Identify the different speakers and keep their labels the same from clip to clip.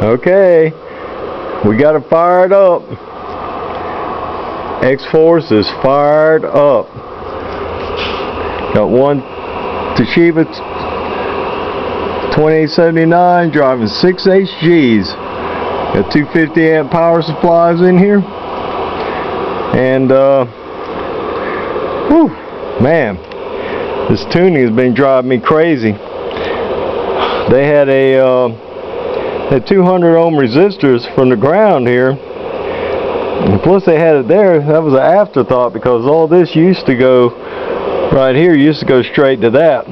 Speaker 1: Okay, we got it fired up. XFORCE is fired up. Got one Toshiba 2879 driving 6 HGs. Got 250 amp power supplies in here. And whew, man, this tuning has been driving me crazy. They had had 200 ohm resistors from the ground here, and plus they had it there. That was an afterthought, because all this used to go right here, used to go straight to that.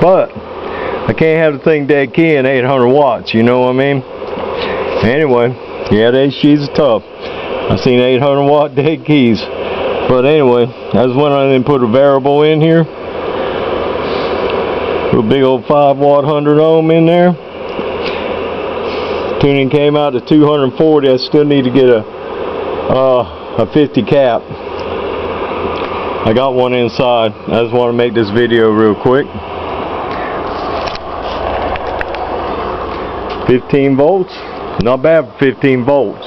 Speaker 1: But I can't have the thing dead key in 800 watts, you know what I mean? Anyway, yeah, the HGs are tough. I've seen 800 watt dead keys. But anyway, I just went on and put a variable in here. Put a big old 5 watt 100 ohm in there. Tuning came out to 240. I still need to get a 50 cap. I got one inside. I just want to make this video real quick. 15 volts. Not bad for 15 volts.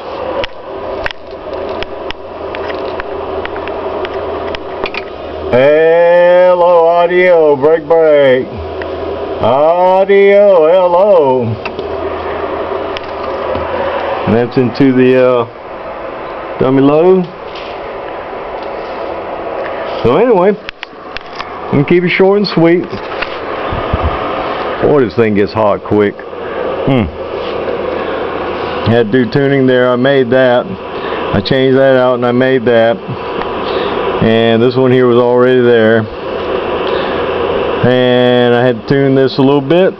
Speaker 1: Hello, audio, break. Audio, hello. And that's into the dummy low. So anyway, I'm gonna keep it short and sweet. Boy, this thing gets hot quick. Had to do tuning there. I made that. I changed that out and I made that. And this one here was already there. And I had to tune this a little bit.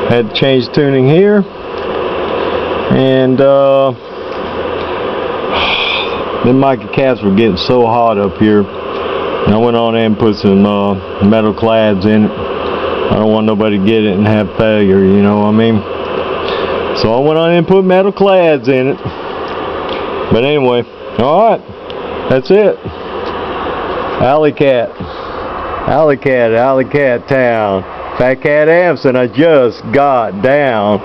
Speaker 1: Had to change tuning here. And the mica caps were getting so hot up here. And I went on and put some metal clads in it. I don't want nobody to get it and have failure, you know what I mean? So I went on and put metal clads in it. But anyway, alright, that's it. Alley cat town. Fat Cat Amps, and I just got down.